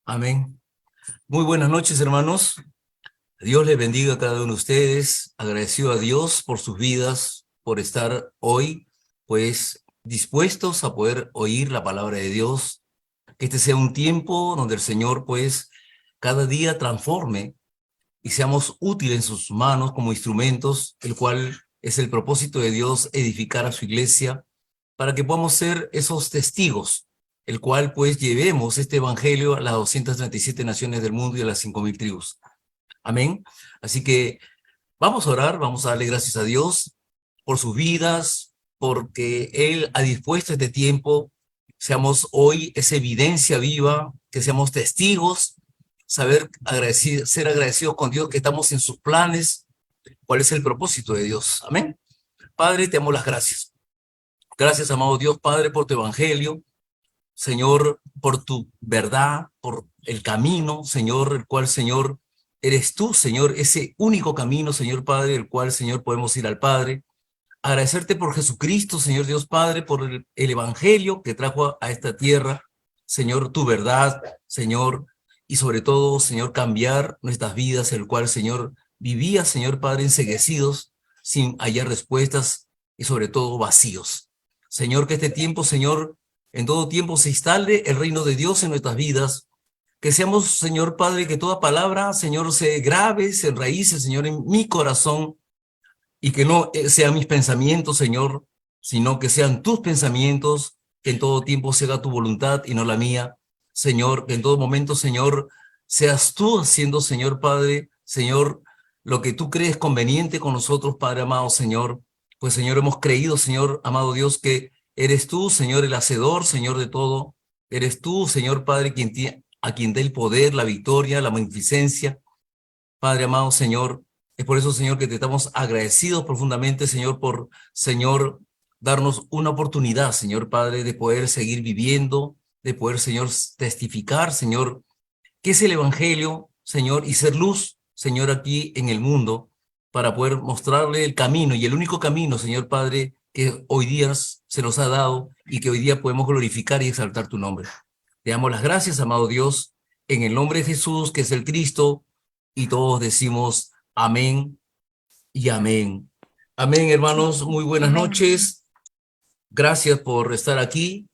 Amén. Muy buenas noches, hermanos. Dios les bendiga a cada uno de ustedes. Agradecido a Dios por sus vidas, por estar hoy, pues, dispuestos a poder oír la palabra de Dios. Que este sea un tiempo donde el Señor, pues, cada día transforme y seamos útiles en sus manos como instrumentos, el cual es el propósito de Dios, edificar a su iglesia, para que podamos ser esos testigos, el cual pues llevemos este evangelio a las 237 naciones del mundo y a las 5.000 tribus. Amén. Así que vamos a orar, vamos a darle gracias a Dios por sus vidas, porque Él ha dispuesto este tiempo, seamos hoy esa evidencia viva, que seamos testigos, ser agradecidos con Dios que estamos en sus planes, cuál es el propósito de Dios. Amén. Padre, te damos las gracias. Gracias, amado Dios, Padre, por tu evangelio. Señor, por tu verdad, por el camino, Señor, el cual, Señor, eres tú, Señor, ese único camino, Señor Padre, el cual, Señor, podemos ir al Padre. Agradecerte por Jesucristo, Señor Dios Padre, por el evangelio que trajo a esta tierra, Señor, tu verdad, Señor, y sobre todo, Señor, cambiar nuestras vidas, el cual, Señor, vivía, Señor Padre, enceguecidos, sin hallar respuestas y sobre todo vacíos. Señor, que este tiempo, Señor, en todo tiempo se instale el reino de Dios en nuestras vidas, que seamos, Señor Padre, que toda palabra, Señor, se grabe, se enraíce, Señor, en mi corazón, y que no sean mis pensamientos, Señor, sino que sean tus pensamientos, que en todo tiempo se haga tu voluntad y no la mía. Señor, que en todo momento, Señor, seas tú haciendo, Señor Padre, Señor, lo que tú crees conveniente con nosotros, Padre amado, Señor. Pues, Señor, hemos creído, Señor, amado Dios, que eres tú, Señor, el hacedor, Señor de todo. Eres tú, Señor Padre, a quien da el poder, la victoria, la magnificencia. Padre amado, Señor, es por eso, Señor, que te estamos agradecidos profundamente, Señor, por, Señor, darnos una oportunidad, Señor Padre, de poder seguir viviendo, de poder, Señor, testificar, Señor, qué es el Evangelio, Señor, y ser luz, Señor, aquí en el mundo, para poder mostrarle el camino y el único camino, Señor Padre, que hoy día se nos ha dado y que hoy día podemos glorificar y exaltar tu nombre. Te damos las gracias, amado Dios, en el nombre de Jesús, que es el Cristo, y todos decimos amén y amén. Amén, hermanos, muy buenas Amén. noches. Gracias por estar aquí.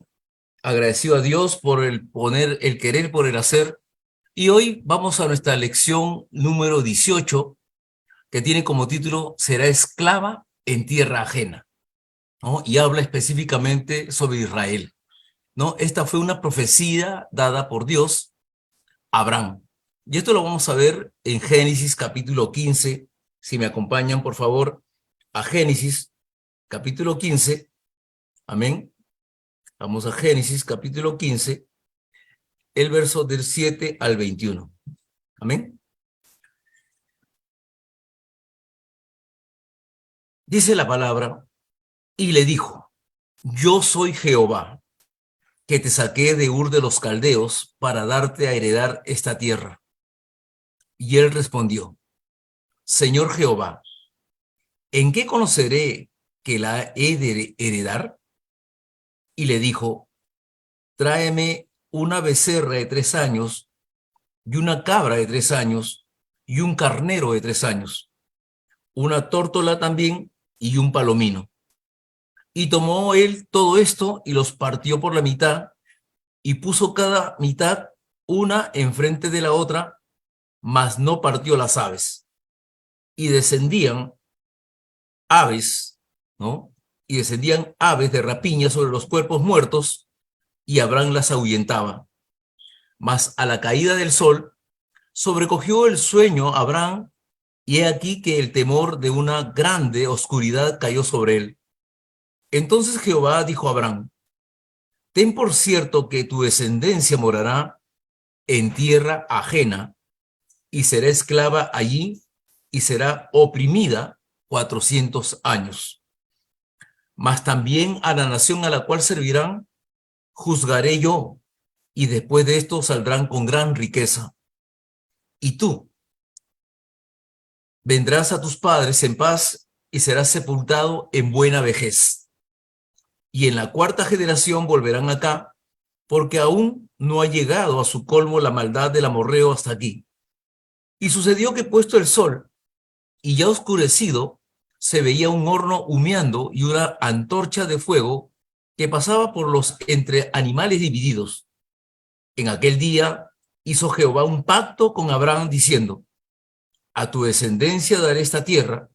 Agradecido a Dios por el poner, el querer por el hacer. Y hoy vamos a nuestra lección número 18, que tiene como título Será esclava en tierra ajena, ¿no? Y habla específicamente sobre Israel, ¿no? Esta fue una profecía dada por Dios a Abraham. Y esto lo vamos a ver en Génesis capítulo 15. Si me acompañan, por favor, a Génesis capítulo 15. Amén. Vamos a Génesis capítulo 15, el verso del 7 al 21. Amén. Dice la palabra, y le dijo, yo soy Jehová, que te saqué de Ur de los Caldeos para darte a heredar esta tierra. Y él respondió, Señor Jehová, ¿en qué conoceré que la he de heredar? Y le dijo, tráeme una becerra de 3 años y una cabra de 3 años y un carnero de 3 años, una tórtola también y un palomino. Y tomó él todo esto y los partió por la mitad y puso cada mitad una enfrente de la otra, mas no partió las aves. Y descendían aves, ¿no? Y descendían aves de rapiña sobre los cuerpos muertos y Abraham las ahuyentaba. Mas a la caída del sol sobrecogió el sueño a Abraham, y he aquí que el temor de una grande oscuridad cayó sobre él. Entonces Jehová dijo a Abraham, ten por cierto que tu descendencia morará en tierra ajena, y será esclava allí, y será oprimida 400 años. Mas también a la nación a la cual servirán, juzgaré yo, y después de esto saldrán con gran riqueza. Y tú vendrás a tus padres en paz y serás sepultado en buena vejez. Y en la cuarta generación volverán acá, porque aún no ha llegado a su colmo la maldad del amorreo hasta aquí. Y sucedió que puesto el sol y ya oscurecido, se veía un horno humeando y una antorcha de fuego que pasaba por los entre animales divididos. En aquel día hizo Jehová un pacto con Abraham diciendo: a tu descendencia daré esta tierra,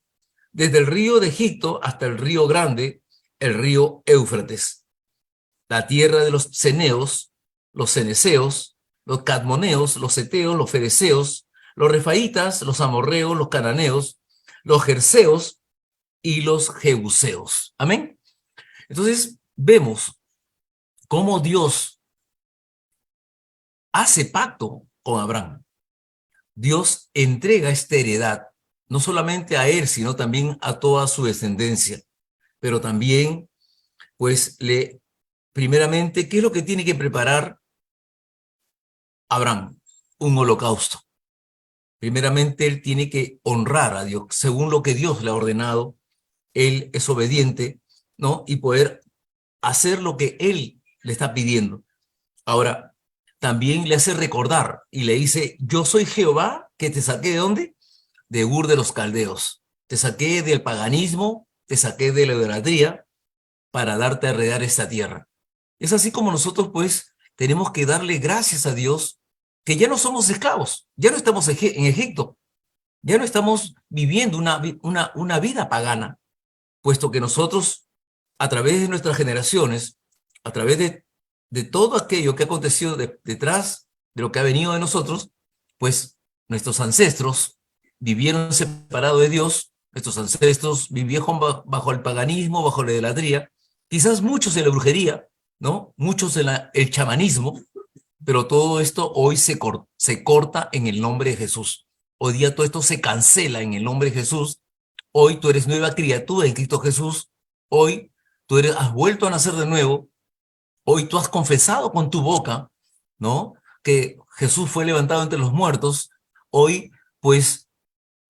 desde el río de Egipto hasta el río grande, el río Éufrates, la tierra de los ceneos, los ceneseos, los cadmoneos, los seteos, los fereceos, los refaitas, los amorreos, los cananeos, los jerseos y los jebuseos. Amén. Entonces vemos cómo Dios hace pacto con Abraham. Dios entrega esta heredad, no solamente a él, sino también a toda su descendencia. Pero también, pues, primeramente, ¿qué es lo que tiene que preparar Abraham? Un holocausto. Primeramente, él tiene que honrar a Dios, según lo que Dios le ha ordenado. Él es obediente, ¿no? Y poder hacer lo que él le está pidiendo. Ahora, también le hace recordar y le dice: yo soy Jehová, que te saqué ¿de dónde? De Ur de los Caldeos. Te saqué del paganismo, te saqué de la idolatría para darte a heredar esta tierra. Es así como nosotros, pues, tenemos que darle gracias a Dios que ya no somos esclavos, ya no estamos en Egipto, ya no estamos viviendo una vida pagana, puesto que nosotros, a través de nuestras generaciones, a través de todo aquello que ha acontecido detrás de lo que ha venido de nosotros, pues nuestros ancestros vivieron separados de Dios, nuestros ancestros vivieron bajo el paganismo, bajo la idolatría, quizás muchos en la brujería, ¿no? Muchos en el chamanismo, pero todo esto hoy se corta en el nombre de Jesús. Hoy día todo esto se cancela en el nombre de Jesús. Hoy tú eres nueva criatura en Cristo Jesús. Hoy has vuelto a nacer de nuevo. Hoy tú has confesado con tu boca, ¿no?, que Jesús fue levantado entre los muertos. Hoy, pues,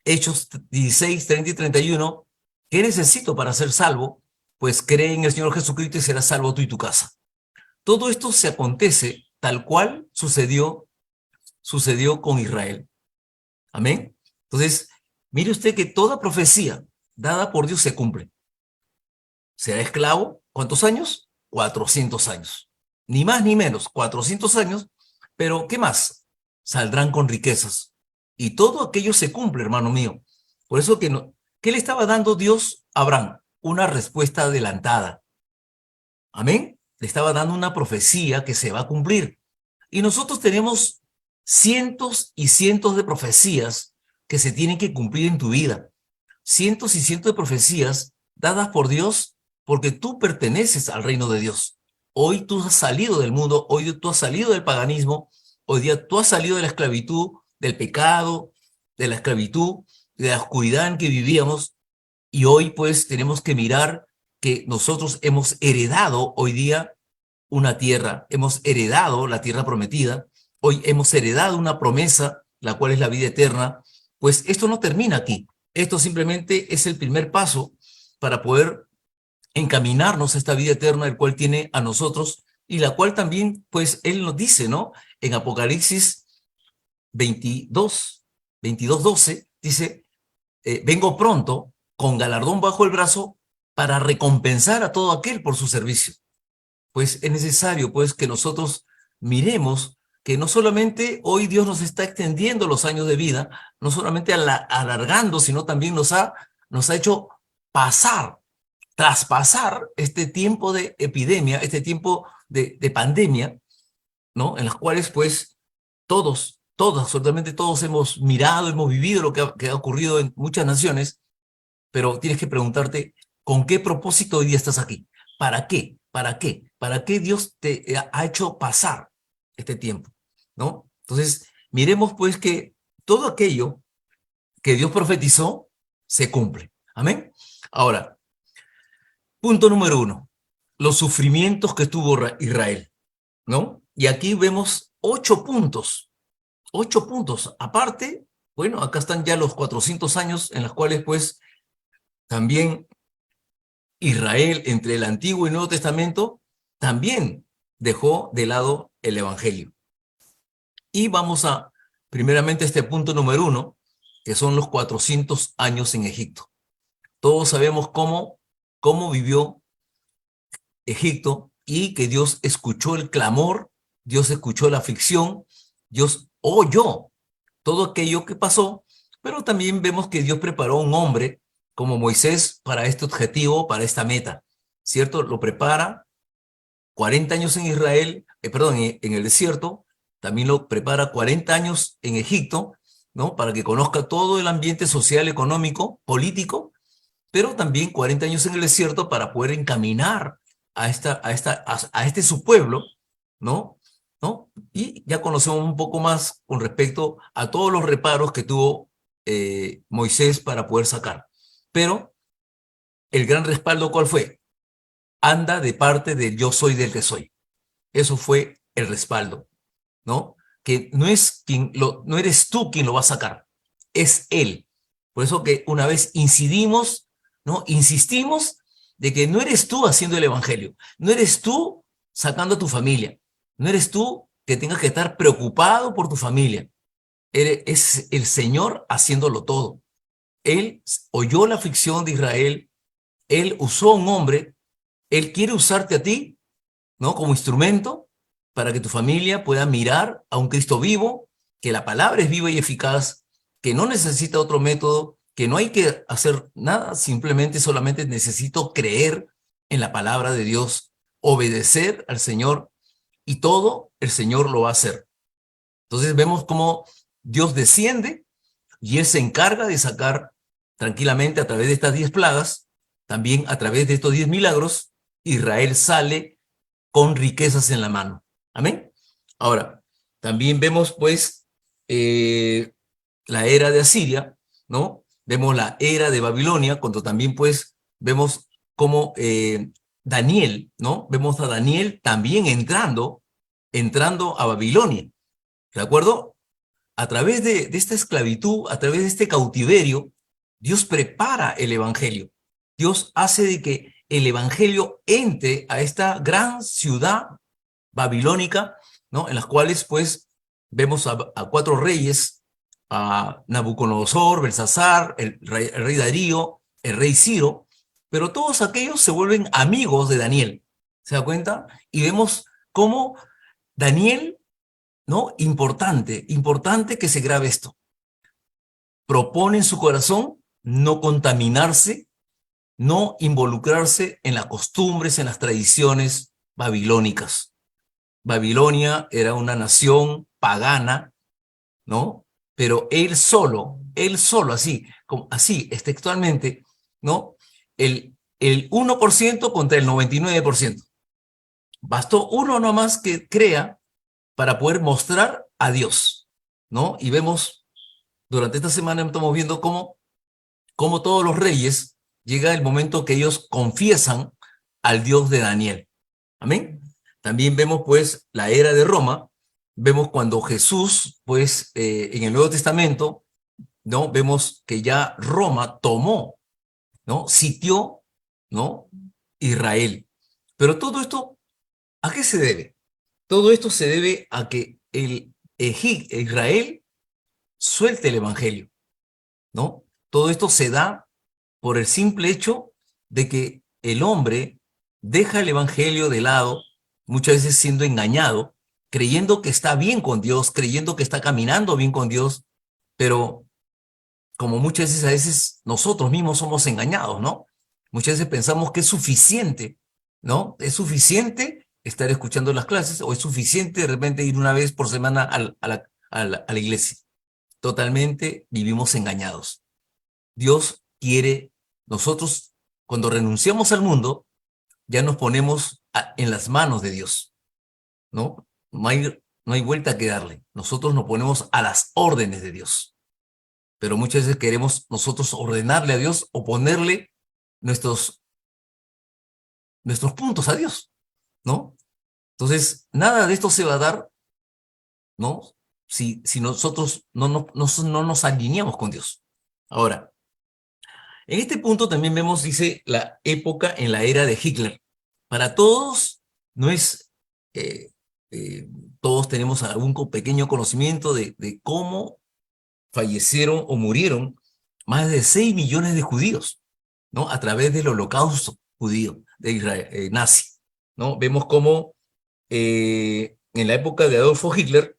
Hechos 16, 30 y 31, ¿qué necesito para ser salvo? Pues cree en el Señor Jesucristo y serás salvo tú y tu casa. Todo esto se acontece tal cual sucedió con Israel. Amén. Entonces, mire usted que toda profecía dada por Dios se cumple. Será esclavo, ¿cuántos años? 400 años. Ni más ni menos, 400 años. Pero, ¿qué más? Saldrán con riquezas. Y todo aquello se cumple, hermano mío. Por eso que no, ¿qué le estaba dando Dios a Abraham? Una respuesta adelantada. Amén. Le estaba dando una profecía que se va a cumplir. Y nosotros tenemos cientos y cientos de profecías que se tienen que cumplir en tu vida. Cientos y cientos de profecías dadas por Dios porque tú perteneces al reino de Dios. Hoy tú has salido del mundo, hoy tú has salido del paganismo, hoy día tú has salido de la esclavitud, del pecado, de la esclavitud, de la oscuridad en que vivíamos, y hoy pues tenemos que mirar que nosotros hemos heredado hoy día una tierra, hemos heredado la tierra prometida, hoy hemos heredado una promesa, la cual es la vida eterna. Pues esto no termina aquí, esto simplemente es el primer paso para poder encaminarnos a esta vida eterna, el cual tiene a nosotros, y la cual también, pues, Él nos dice, ¿no? En Apocalipsis 22:12, dice: vengo pronto, con galardón bajo el brazo, para recompensar a todo aquel por su servicio. Pues es necesario, pues, que nosotros miremos que no solamente hoy Dios nos está extendiendo los años de vida, no solamente alargando, sino también nos ha hecho traspasar este tiempo de epidemia, este tiempo de pandemia, ¿no? En las cuales, pues, absolutamente todos hemos mirado, hemos vivido lo que ha ocurrido en muchas naciones, pero tienes que preguntarte, ¿con qué propósito hoy día estás aquí? ¿Para qué? ¿Para qué? ¿Para qué Dios te ha hecho pasar este tiempo? ¿No? Entonces, miremos pues que todo aquello que Dios profetizó se cumple. Amén. Ahora, punto número 1, los sufrimientos que tuvo Israel, ¿no? Y aquí vemos 8 puntos. 8 puntos. Aparte, bueno, acá están ya los 400 años en los cuales pues también Israel, entre el Antiguo y Nuevo Testamento, también dejó de lado el Evangelio. Y vamos a, primeramente, este punto número 1, que son los 400 años en Egipto. Todos sabemos cómo vivió Egipto y que Dios escuchó el clamor, Dios escuchó la aflicción, Dios oyó todo aquello que pasó, pero también vemos que Dios preparó a un hombre como Moisés para este objetivo, para esta meta, ¿cierto? Lo prepara 40 años en Israel, en el desierto, también lo prepara 40 años en Egipto, ¿no? Para que conozca todo el ambiente social, económico, político, pero también 40 años en el desierto para poder encaminar a este su pueblo, ¿no? ¿No? Y ya conocemos un poco más con respecto a todos los reparos que tuvo Moisés para poder sacar. Pero el gran respaldo, ¿cuál fue? Anda de parte del yo soy del que soy. Eso fue el respaldo, ¿no? Que no eres tú quien lo va a sacar, es él. Por eso que una vez incidimos, ¿no? Insistimos de que no eres tú haciendo el evangelio, no eres tú sacando a tu familia, no eres tú que tengas que estar preocupado por tu familia. Es el Señor haciéndolo todo. Él oyó la aflicción de Israel, él usó a un hombre, él quiere usarte a ti, ¿no? Como instrumento para que tu familia pueda mirar a un Cristo vivo, que la palabra es viva y eficaz, que no necesita otro método, que no hay que hacer nada, simplemente solamente necesito creer en la palabra de Dios, obedecer al Señor y todo el Señor lo va a hacer. Entonces vemos cómo Dios desciende y Él se encarga de sacar tranquilamente a través de estas 10 plagas, también a través de estos 10 milagros, Israel sale con riquezas en la mano. Amén. Ahora, también vemos pues la era de Asiria, ¿no? Vemos la era de Babilonia, cuando también pues vemos como Daniel, ¿no? Vemos a Daniel también entrando a Babilonia, ¿de acuerdo? A través de esta esclavitud, a través de este cautiverio, Dios prepara el evangelio. Dios hace de que el evangelio entre a esta gran ciudad babilónica, ¿no? En las cuales pues vemos a 4 reyes, a Nabucodonosor, Belsasar, el rey Darío, el rey Ciro, pero todos aquellos se vuelven amigos de Daniel, ¿se da cuenta? Y vemos cómo Daniel, ¿no? Importante que se grabe esto. Propone en su corazón no contaminarse, no involucrarse en las costumbres, en las tradiciones babilónicas. Babilonia era una nación pagana, ¿no? Pero él solo, así, textualmente, ¿no? El 1% contra el 99%. Bastó uno nomás que crea para poder mostrar a Dios, ¿no? Y vemos, durante esta semana estamos viendo cómo todos los reyes llega el momento que ellos confiesan al Dios de Daniel. Amén. También vemos pues la era de Roma, vemos cuando Jesús pues en el Nuevo Testamento, ¿no? Vemos que ya Roma tomó, ¿no? Sitió, ¿no? Israel. Pero todo esto, ¿a qué se debe? Todo esto se debe a que Israel suelte el evangelio, ¿no? Todo esto se da por el simple hecho de que el hombre deja el evangelio de lado, muchas veces siendo engañado, creyendo que está bien con Dios, creyendo que está caminando bien con Dios, pero como muchas veces a veces nosotros mismos somos engañados, ¿no? Muchas veces pensamos que es suficiente, ¿no? Es suficiente estar escuchando las clases o es suficiente de repente ir una vez por semana a la iglesia. Totalmente vivimos engañados. Dios quiere, nosotros cuando renunciamos al mundo, ya nos ponemos en las manos de Dios, ¿no? No hay vuelta que darle. Nosotros nos ponemos a las órdenes de Dios. Pero muchas veces queremos nosotros ordenarle a Dios o ponerle nuestros, nuestros puntos a Dios, ¿no? Entonces, nada de esto se va a dar, ¿no? Si nosotros no nos alineamos con Dios. Ahora, en este punto también vemos, dice, la época en la era de Hitler. Para todos no es, eh, eh, todos tenemos algún pequeño conocimiento de cómo fallecieron o murieron más de 6 millones de judíos, ¿no? A través del holocausto judío de Israel, nazi, ¿no? Vemos cómo en la época de Adolfo Hitler,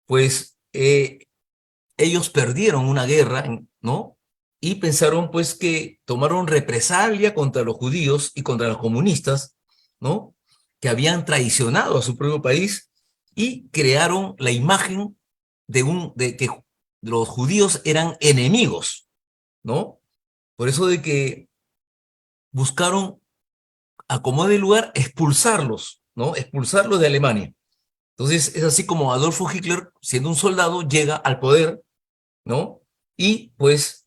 pues ellos perdieron una guerra, ¿no? Y pensaron pues que tomaron represalia contra los judíos y contra los comunistas, ¿no? Que habían traicionado a su propio país y crearon la imagen de que los judíos eran enemigos, ¿no? Por eso de que buscaron, a como de lugar, expulsarlos, ¿no? Expulsarlos de Alemania. Entonces es así como Adolfo Hitler, siendo un soldado, llega al poder, ¿no? Y pues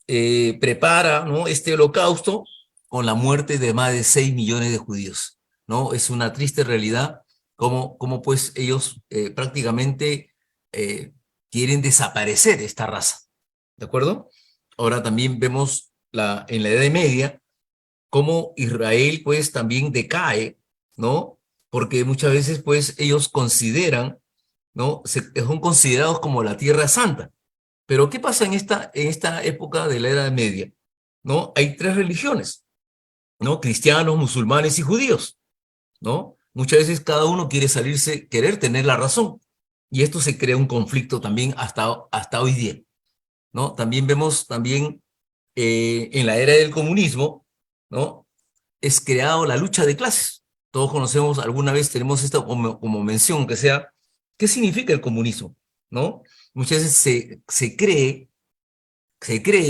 prepara, ¿no?, este holocausto con la muerte de más de 6 millones de judíos, ¿no? Es una triste realidad como pues ellos prácticamente quieren desaparecer esta raza, ¿de acuerdo? Ahora también vemos en la Edad Media cómo Israel pues también decae, ¿no? Porque muchas veces pues ellos consideran, ¿no? Son considerados como la Tierra Santa. Pero ¿qué pasa en esta época de la Edad Media? ¿No? Hay tres religiones, ¿no? Cristianos, musulmanes y judíos, ¿no? Muchas veces cada uno quiere salirse, querer tener la razón. Y esto se crea un conflicto también hasta hoy día, ¿no? También vemos también en la era del comunismo, ¿no? Es creado la lucha de clases. Todos conocemos, alguna vez tenemos esto como mención, que sea, ¿qué significa el comunismo? ¿No? Muchas veces se cree,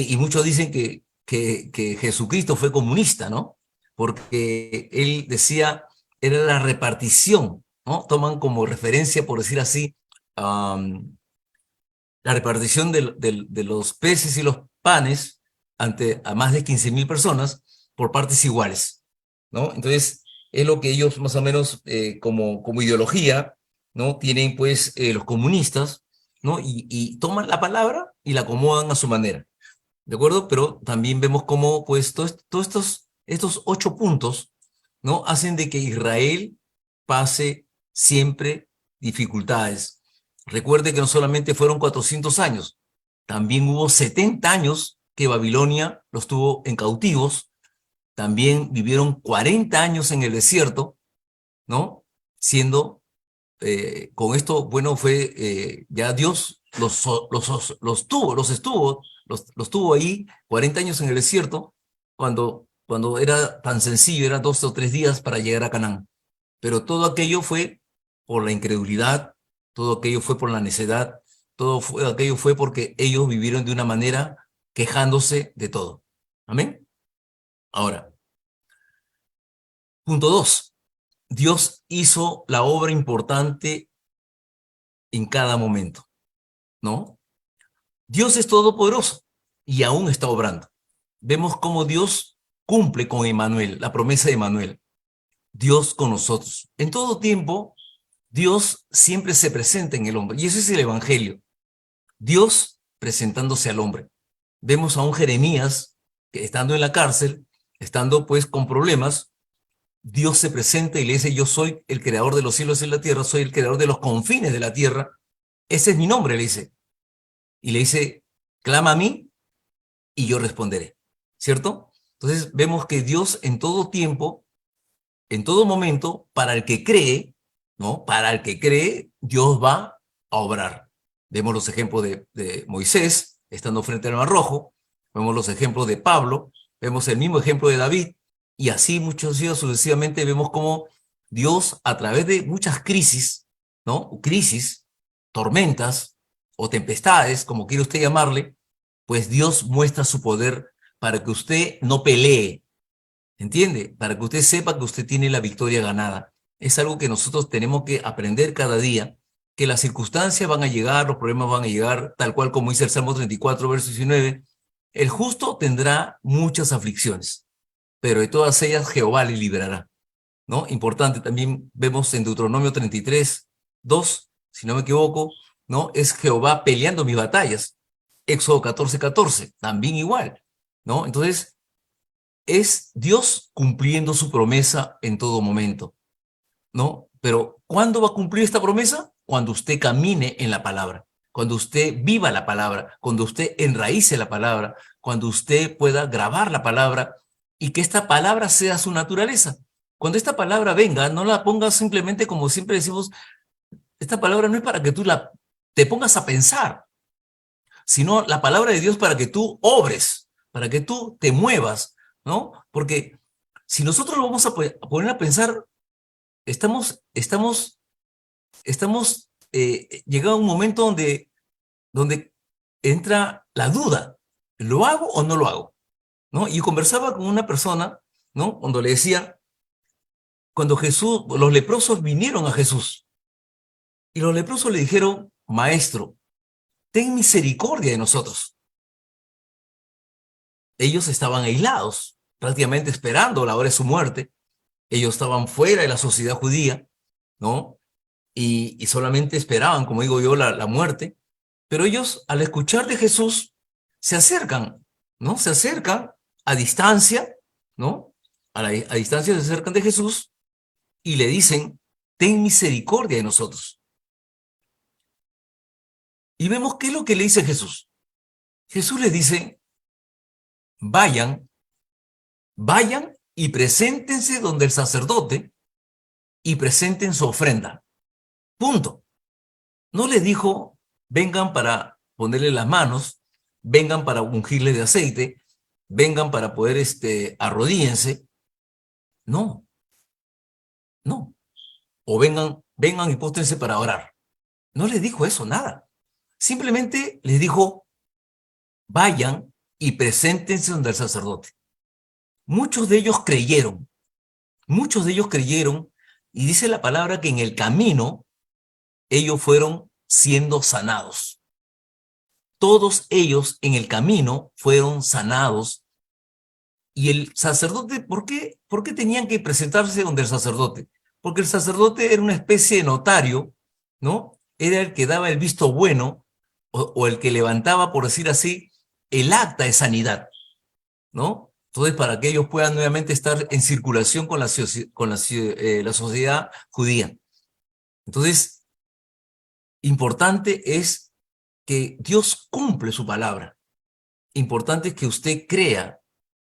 y muchos dicen que Jesucristo fue comunista, ¿no? Porque él decía, era la repartición, ¿no? Toman como referencia, por decir así, la repartición de los peces y los panes ante a más de 15.000 personas por partes iguales, ¿no? Entonces, es lo que ellos más o menos como ideología, ¿no? Tienen pues los comunistas, ¿no? Y toman la palabra y la acomodan a su manera. ¿De acuerdo? Pero también vemos cómo, pues, todos estos 8 puntos, ¿no? Hacen de que Israel pase siempre dificultades. Recuerde que no solamente fueron 400 años, también hubo 70 años que Babilonia los tuvo en cautivos, también vivieron 40 años en el desierto, ¿no? Siendo, con esto, bueno, fue, ya Dios los tuvo ahí 40 años en el desierto, cuando era tan sencillo, eran 2 o 3 días para llegar a Canaán. Pero todo aquello fue por la incredulidad, todo aquello fue por la necedad, aquello fue porque ellos vivieron de una manera quejándose de todo. Amén. Ahora, punto 2. Dios hizo la obra importante en cada momento, ¿no? Dios es todopoderoso y aún está obrando. Vemos cómo Dios cumple con Emmanuel, la promesa de Emmanuel, Dios con nosotros. En todo tiempo, Dios siempre se presenta en el hombre, y ese es el Evangelio. Dios presentándose al hombre. Vemos a un Jeremías que estando en la cárcel, estando pues con problemas, Dios se presenta y le dice, yo soy el creador de los cielos y la tierra, soy el creador de los confines de la tierra. Ese es mi nombre, le dice. Y le dice, clama a mí y yo responderé. ¿Cierto? Entonces vemos que Dios en todo tiempo, en todo momento, para el que cree, ¿no? Para el que cree, Dios va a obrar. Vemos los ejemplos de Moisés, estando frente al Mar Rojo, vemos los ejemplos de Pablo, vemos el mismo ejemplo de David, y así muchos días sucesivamente vemos cómo Dios, a través de muchas crisis, ¿no? Crisis, tormentas o tempestades, como quiere usted llamarle, pues Dios muestra su poder para que usted no pelee, ¿entiende? Para que usted sepa que usted tiene la victoria ganada. Es algo que nosotros tenemos que aprender cada día, que las circunstancias van a llegar, los problemas van a llegar, tal cual como dice el Salmo 34, verso 19. El justo tendrá muchas aflicciones, pero de todas ellas Jehová le librará, ¿no? Importante, también vemos en Deuteronomio 33, 2, si no me equivoco, ¿no? Es Jehová peleando mis batallas. Éxodo 14, 14, también igual, ¿no? Entonces, es Dios cumpliendo su promesa en todo momento, ¿no? Pero ¿cuándo va a cumplir esta promesa? Cuando usted camine en la palabra, cuando usted viva la palabra, cuando usted enraíce la palabra, cuando usted pueda grabar la palabra y que esta palabra sea su naturaleza. Cuando esta palabra venga, no la pongas simplemente como siempre decimos, esta palabra no es para que tú te pongas a pensar, sino la palabra de Dios para que tú obres, para que tú te muevas, ¿no? Porque si nosotros lo vamos a poner a pensar, estamos llegado a un momento donde entra la duda, ¿lo hago o no lo hago? ¿No? Y conversaba con una persona, ¿no? Cuando le decía, cuando los leprosos vinieron a Jesús, y los leprosos le dijeron, Maestro, ten misericordia de nosotros. Ellos estaban aislados, prácticamente esperando la hora de su muerte. Ellos estaban fuera de la sociedad judía, ¿no? Y solamente esperaban, como digo yo, la muerte. Pero ellos, al escuchar de Jesús, se acercan, ¿no? Se acercan a distancia, ¿no? A distancia se acercan de Jesús y le dicen, ten misericordia de nosotros. Y vemos qué es lo que le dice Jesús. Jesús les dice, vayan, vayan y preséntense donde el sacerdote y presenten su ofrenda. Punto. No les dijo, vengan para ponerle las manos, vengan para ungirle de aceite, vengan para poder, arrodíllense. No, no. O vengan y póstrense para orar. No les dijo eso, nada. Simplemente les dijo, vayan y preséntense donde el sacerdote. Muchos de ellos creyeron, y dice la palabra que en el camino ellos fueron siendo sanados. Todos ellos en el camino fueron sanados. Y el sacerdote, ¿por qué tenían que presentarse donde el sacerdote? Porque el sacerdote era una especie de notario, ¿no? Era el que daba el visto bueno o el que levantaba, por decir así, el acta de sanidad, ¿no? Entonces, para que ellos puedan nuevamente estar en circulación con la sociedad judía. Entonces, importante es que Dios cumple su palabra. Importante es que usted crea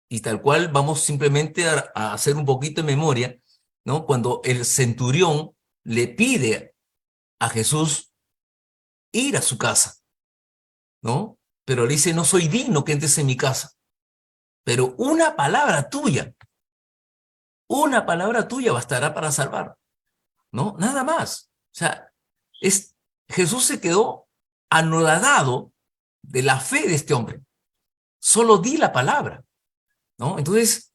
y tal cual vamos simplemente a hacer un poquito de memoria, ¿no? Cuando el centurión le pide a Jesús ir a su casa, ¿no? Pero le dice, no soy digno que entres en mi casa, pero una palabra tuya bastará para salvar, ¿no? Nada más. O sea, Jesús se quedó anodadado de la fe de este hombre. Solo di la palabra, ¿no? Entonces,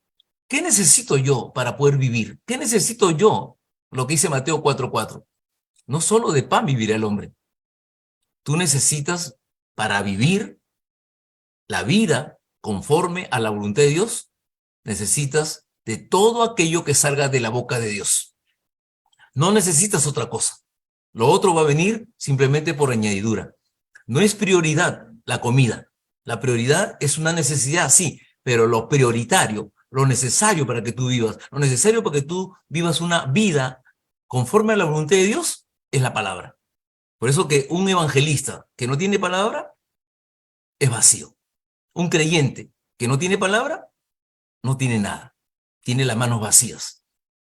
¿qué necesito yo para poder vivir? ¿Qué necesito yo? Lo que dice Mateo 4:4. No solo de pan vivirá el hombre. Tú necesitas, para vivir la vida conforme a la voluntad de Dios, necesitas de todo aquello que salga de la boca de Dios. No necesitas otra cosa. Lo otro va a venir simplemente por añadidura. No es prioridad la comida. La prioridad es una necesidad, sí, pero lo prioritario, lo necesario para que tú vivas, lo necesario para que tú vivas una vida conforme a la voluntad de Dios, es la palabra. Por eso que un evangelista que no tiene palabra es vacío. Un creyente que no tiene palabra no tiene nada. Tiene las manos vacías,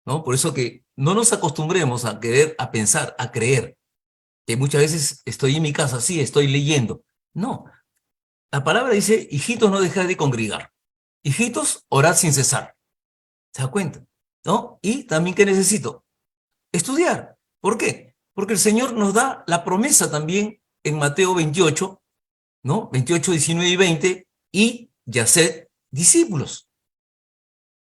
¿no? Por eso que no nos acostumbremos a querer, a pensar, a creer que muchas veces estoy en mi casa, sí, estoy leyendo. No, la palabra dice, hijitos, no dejad de congregar. Hijitos, orad sin cesar. ¿Se da cuenta? ¿No? Y también, ¿qué necesito? Estudiar. ¿Por qué? Porque el Señor nos da la promesa también en Mateo 28, ¿no? 28, 19 y 20, y ya sed discípulos.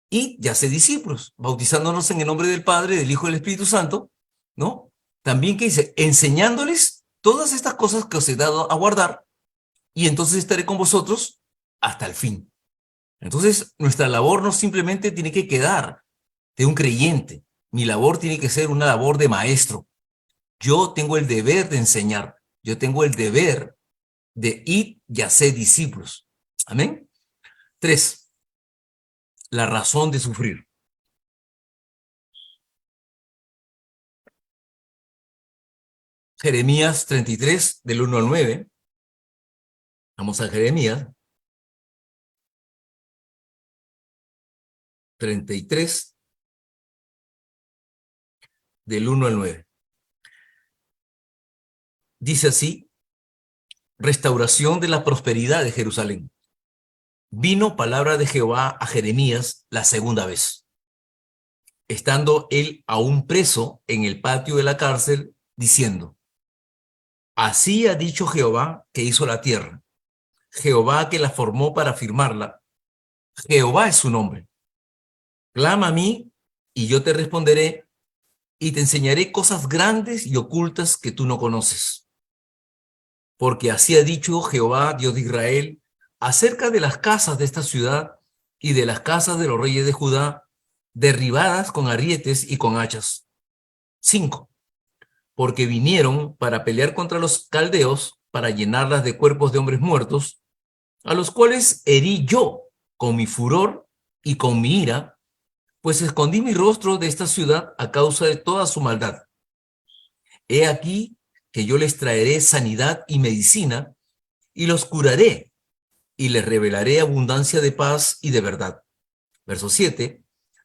Y ya sed discípulos, bautizándonos en el nombre del Padre, del Hijo y del Espíritu Santo, ¿no? También que dice, enseñándoles todas estas cosas que os he dado a guardar, y entonces estaré con vosotros hasta el fin. Entonces, nuestra labor no simplemente tiene que quedar de un creyente. Mi labor tiene que ser una labor de maestro. Yo tengo el deber de enseñar. Yo tengo el deber de ir y hacer discípulos. Amén. 3. La razón de sufrir. Jeremías 33, del 1 al 9. Vamos a Jeremías 33, del 1 al 9. Dice así: restauración de la prosperidad de Jerusalén. Vino palabra de Jehová a Jeremías la segunda vez, estando él aún preso en el patio de la cárcel, diciendo: así ha dicho Jehová que hizo la tierra, Jehová que la formó para firmarla, Jehová es su nombre. Clama a mí y yo te responderé y te enseñaré cosas grandes y ocultas que tú no conoces. Porque así ha dicho Jehová, Dios de Israel, acerca de las casas de esta ciudad y de las casas de los reyes de Judá, derribadas con arietes y con hachas. 5. Porque vinieron para pelear contra los caldeos, para llenarlas de cuerpos de hombres muertos, a los cuales herí yo con mi furor y con mi ira, pues escondí mi rostro de esta ciudad a causa de toda su maldad. He aquí que yo les traeré sanidad y medicina, y los curaré, y les revelaré abundancia de paz y de verdad. Verso 7.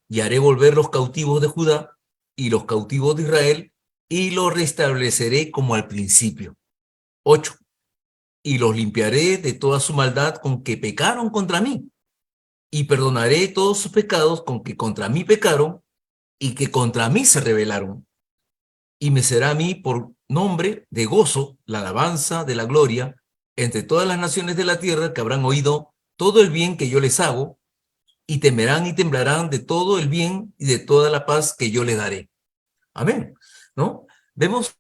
Y haré volver los cautivos de Judá y los cautivos de Israel, y los restableceré como al principio. 8. Y los limpiaré de toda su maldad con que pecaron contra mí, y perdonaré todos sus pecados con que contra mí pecaron, y que contra mí se rebelaron. Y me será a mí por nombre de gozo la alabanza de la gloria entre todas las naciones de la tierra, que habrán oído todo el bien que yo les hago, y temerán y temblarán de todo el bien y de toda la paz que yo les daré. Amén. ¿No? Vemos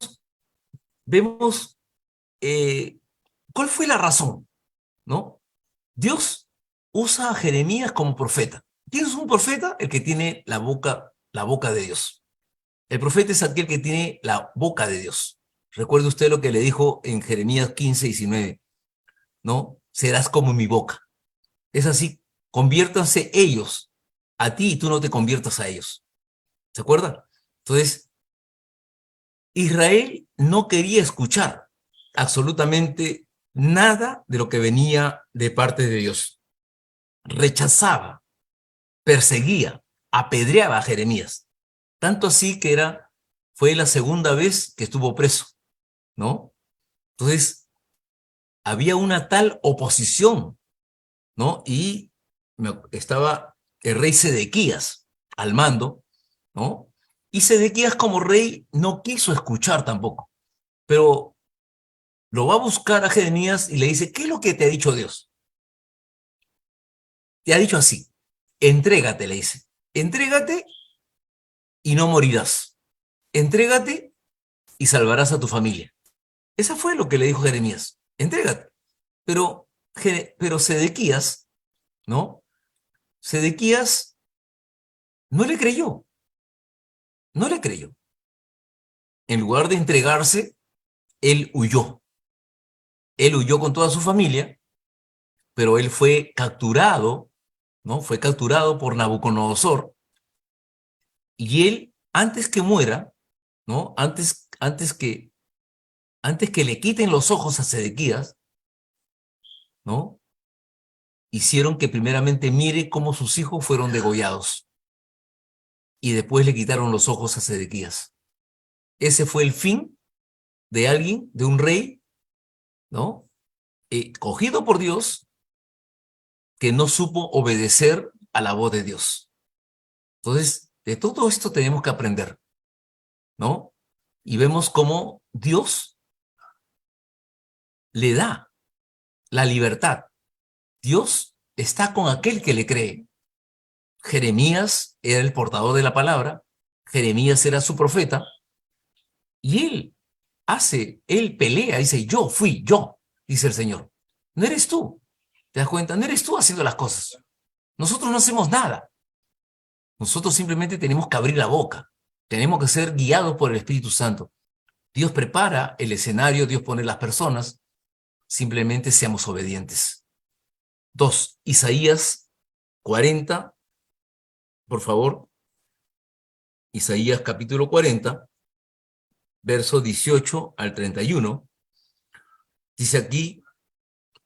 cuál fue la razón, ¿no? Dios usa a Jeremías como profeta. ¿Quién es un profeta? El que tiene la boca de Dios. El profeta es aquel que tiene la boca de Dios. Recuerde usted lo que le dijo en Jeremías 15:19, ¿no? Serás como mi boca. Es así, conviértanse ellos a ti y tú no te conviertas a ellos. ¿Se acuerda? Entonces, Israel no quería escuchar absolutamente nada de lo que venía de parte de Dios. Rechazaba, perseguía, apedreaba a Jeremías. Tanto así que fue la segunda vez que estuvo preso, ¿no? Entonces, había una tal oposición, ¿no? Y estaba el rey Sedequías al mando, ¿no? Y Sedequías como rey no quiso escuchar tampoco, pero lo va a buscar a Jeremías y le dice: ¿qué es lo que te ha dicho Dios? Te ha dicho así: entrégate, le dice, entrégate y no morirás. Entrégate y salvarás a tu familia. Esa fue lo que le dijo Jeremías: entrégate. Pero Sedequías, ¿no? Sedequías no le creyó, no le creyó. En lugar de entregarse, él huyó. Él huyó con toda su familia, pero él fue capturado, ¿no? Fue capturado por Nabucodonosor, y él, antes que muera, ¿no? Antes que le quiten los ojos a Sedequías, ¿no? Hicieron que primeramente mire cómo sus hijos fueron degollados, y después le quitaron los ojos a Sedequías. Ese fue el fin de alguien, de un rey, ¿no? Cogido por Dios, que no supo obedecer a la voz de Dios. Entonces, de todo esto tenemos que aprender, ¿no? Y vemos cómo Dios le da la libertad. Dios está con aquel que le cree. Jeremías era el portador de la palabra, Jeremías era su profeta, y él pelea, dice: yo fui, yo, dice el Señor. No eres tú, ¿te das cuenta? No eres tú haciendo las cosas. Nosotros no hacemos nada. Nosotros simplemente tenemos que abrir la boca. Tenemos que ser guiados por el Espíritu Santo. Dios prepara el escenario, Dios pone las personas, simplemente seamos obedientes. 2. Isaías 40, por favor. Isaías capítulo 40, verso 18 al 31, dice aquí: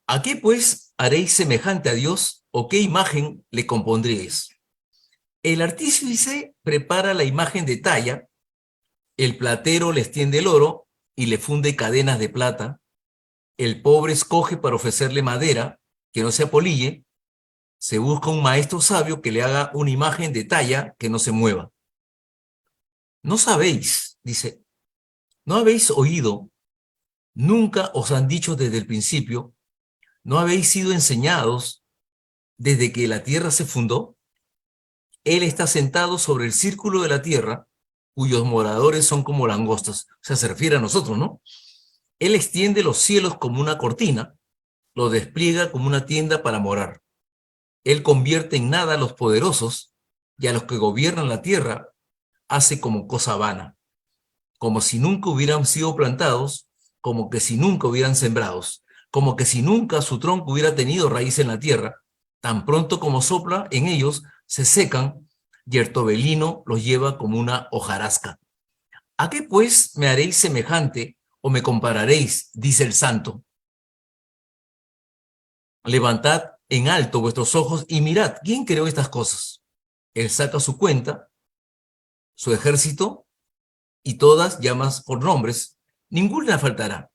¿a qué pues haréis semejante a Dios, o qué imagen le compondréis? El artífice prepara la imagen de talla, el platero le extiende el oro y le funde cadenas de plata, el pobre escoge para ofrecerle madera que no se apolille, se busca un maestro sabio que le haga una imagen de talla que no se mueva. No sabéis, dice, no habéis oído, nunca os han dicho desde el principio, no habéis sido enseñados desde que la tierra se fundó. Él está sentado sobre el círculo de la tierra, cuyos moradores son como langostas. O sea, se refiere a nosotros, ¿no? Él extiende los cielos como una cortina, los despliega como una tienda para morar. Él convierte en nada a los poderosos y a los que gobiernan la tierra hace como cosa vana, como si nunca hubieran sido plantados, como que si nunca hubieran sembrados, como que si nunca su tronco hubiera tenido raíz en la tierra. Tan pronto como sopla en ellos, se secan y el tobelino los lleva como una hojarasca. ¿A qué pues me haréis semejante o me compararéis? Dice el santo. Levantad en alto vuestros ojos y mirad, ¿quién creó estas cosas? Él saca su cuenta, su ejército, y todas llamas por nombres. Ninguna faltará.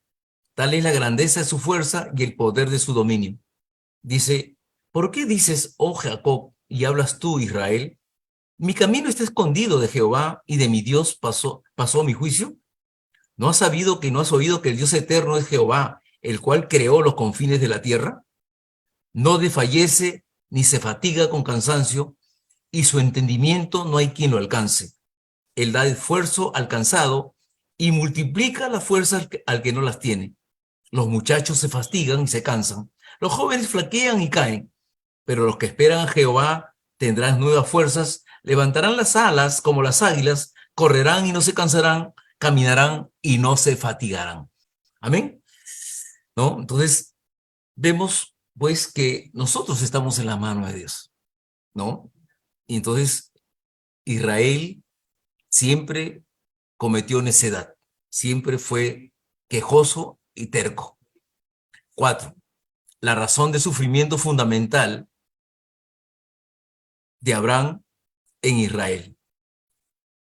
Tal es la grandeza de su fuerza y el poder de su dominio. Dice: ¿por qué dices, oh Jacob, y hablas tú, Israel? Mi camino está escondido de Jehová, y de mi Dios pasó mi juicio. ¿No has sabido que no has oído que el Dios eterno es Jehová, el cual creó los confines de la tierra? No desfallece ni se fatiga con cansancio, y su entendimiento no hay quien lo alcance. Él da esfuerzo al cansado y multiplica las fuerzas al que no las tiene. Los muchachos se fatigan y se cansan. Los jóvenes flaquean y caen. Pero los que esperan a Jehová tendrán nuevas fuerzas, levantarán las alas como las águilas, correrán y no se cansarán, caminarán y no se fatigarán. Amén, ¿no? Entonces, vemos pues que nosotros estamos en la mano de Dios, ¿no? Y entonces Israel siempre cometió necedad, siempre fue quejoso y terco. 4. La razón de sufrimiento fundamental de Abraham en Israel.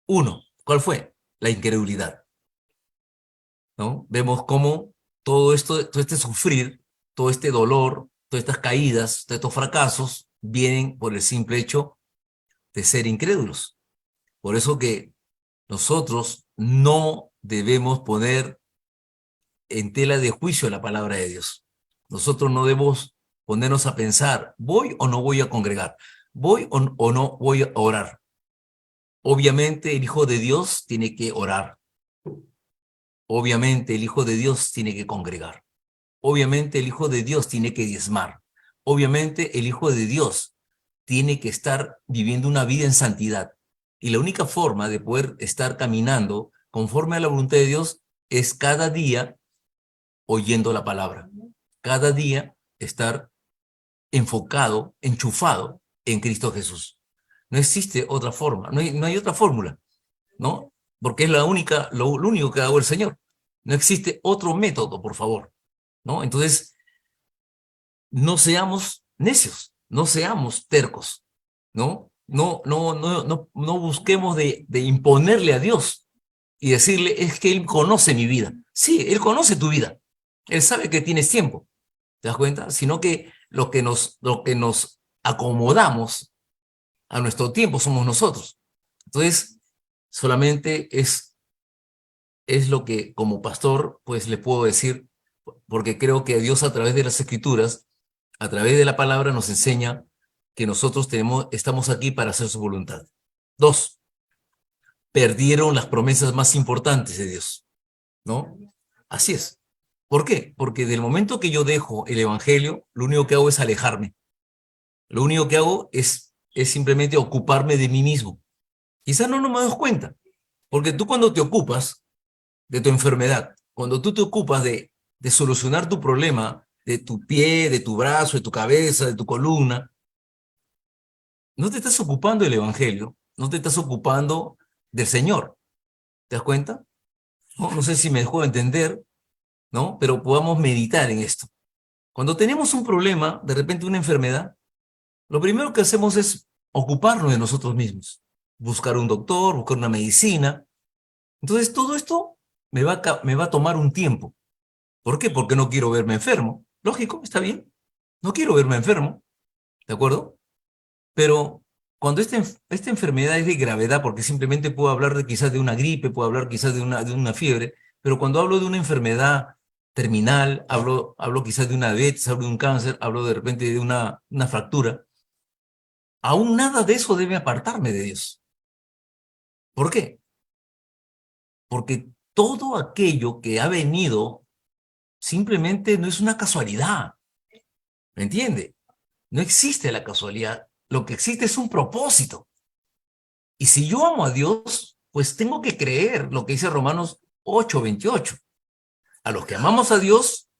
1. ¿Cuál fue? La incredulidad, ¿no? Vemos cómo todo esto, todo este sufrir, todo este dolor, todas estas caídas, todos estos fracasos vienen por el simple hecho de ser incrédulos. Por eso que nosotros no debemos poner en tela de juicio la palabra de Dios. Nosotros no debemos ponernos a pensar, ¿voy o no voy a congregar? ¿Voy o no voy a orar? Obviamente el Hijo de Dios tiene que orar. Obviamente el Hijo de Dios tiene que congregar. Obviamente el Hijo de Dios tiene que diezmar. Obviamente el Hijo de Dios tiene que estar viviendo una vida en santidad. Y la única forma de poder estar caminando conforme a la voluntad de Dios es cada día oyendo la palabra. Cada día estar enfocado, enchufado en Cristo Jesús. No existe otra forma, no hay otra fórmula, ¿no? Porque es lo único que ha dado el Señor. No existe otro método, por favor, ¿no? Entonces, no seamos necios, no seamos tercos, ¿no? No busquemos de imponerle a Dios y decirle, es que Él conoce mi vida. Sí, Él conoce tu vida. Él sabe que tienes tiempo, ¿te das cuenta? Sino que lo que nos acomodamos a nuestro tiempo somos nosotros. Entonces, solamente es lo que como pastor, pues le puedo decir, porque creo que Dios a través de las Escrituras, a través de la palabra, nos enseña que nosotros estamos aquí para hacer su voluntad. 2, perdieron las promesas más importantes de Dios, ¿no? Así es. ¿Por qué? Porque del momento que yo dejo el evangelio, lo único que hago es alejarme. Lo único que hago es simplemente ocuparme de mí mismo. Quizás no nos damos cuenta, porque tú cuando te ocupas de tu enfermedad, cuando tú te ocupas de solucionar tu problema, de tu pie, de tu brazo, de tu cabeza, de tu columna, no te estás ocupando del evangelio, no te estás ocupando del Señor. ¿Te das cuenta? ¿no? No sé si me dejó entender, ¿no? Pero podamos meditar en esto. Cuando tenemos un problema, de repente una enfermedad, lo primero que hacemos es ocuparnos de nosotros mismos, buscar un doctor, buscar una medicina. Entonces todo esto me va a tomar un tiempo. ¿Por qué? Porque no quiero verme enfermo. Lógico, está bien. No quiero verme enfermo, ¿de acuerdo? Pero cuando esta enfermedad es de gravedad, porque simplemente puedo hablar de quizás de una gripe, puedo hablar quizás de una fiebre, pero cuando hablo de una enfermedad terminal, hablo quizás de una diabetes, hablo de un cáncer, hablo de repente de una fractura, aún nada de eso debe apartarme de Dios. ¿Por qué? Porque todo aquello que ha venido simplemente no es una casualidad, ¿me entiende? No existe la casualidad, lo que existe es un propósito. Y si yo amo a Dios, pues tengo que creer lo que dice Romanos 8:28. A los que amamos a Dios,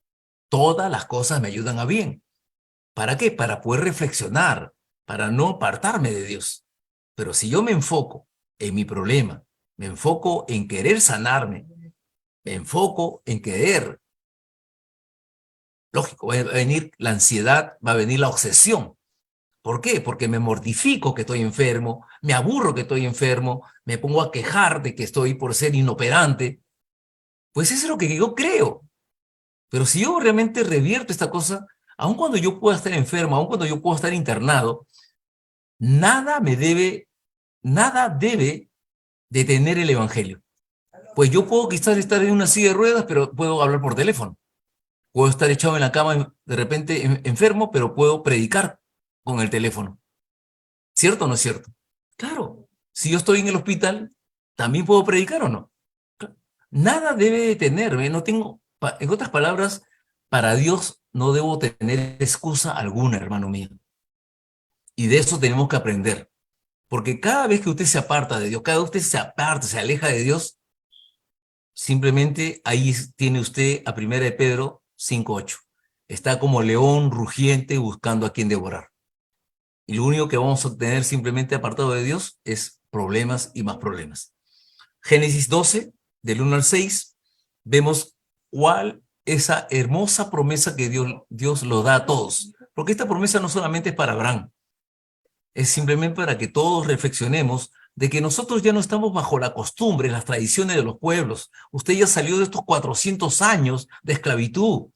todas las cosas me ayudan a bien. ¿Para qué? Para poder reflexionar, para no apartarme de Dios. Pero si yo me enfoco en mi problema, me enfoco en querer sanarme, me enfoco en querer, lógico, va a venir la ansiedad, va a venir la obsesión. ¿Por qué? Porque me mortifico que estoy enfermo, me aburro que estoy enfermo, me pongo a quejar de que estoy por ser inoperante. Pues eso es lo que yo creo. Pero si yo realmente revierto esta cosa, aun cuando yo pueda estar enfermo, aun cuando yo pueda estar internado, nada me debe, nada debe detener el evangelio. Pues yo puedo quizás estar en una silla de ruedas, pero puedo hablar por teléfono. Puedo estar echado en la cama de repente enfermo, pero puedo predicar con el teléfono. ¿Cierto o no es cierto? Claro. Si yo estoy en el hospital, ¿también puedo predicar o no? Nada debe detenerme. No tengo, en otras palabras, para Dios no debo tener excusa alguna, hermano mío. Y de eso tenemos que aprender. Porque cada vez que usted se aparta de Dios, cada vez que usted se aparta, se aleja de Dios, simplemente ahí tiene usted a 1 de Pedro 5:8. Está como león rugiente buscando a quien devorar. Y lo único que vamos a obtener simplemente apartado de Dios es problemas y más problemas. Génesis 12, del 1 al 6, vemos cuál esa hermosa promesa que Dios lo da a todos. Porque esta promesa no solamente es para Abraham, es simplemente para que todos reflexionemos de que nosotros ya no estamos bajo la costumbre, las tradiciones de los pueblos. Usted ya salió de estos 400 años de esclavitud.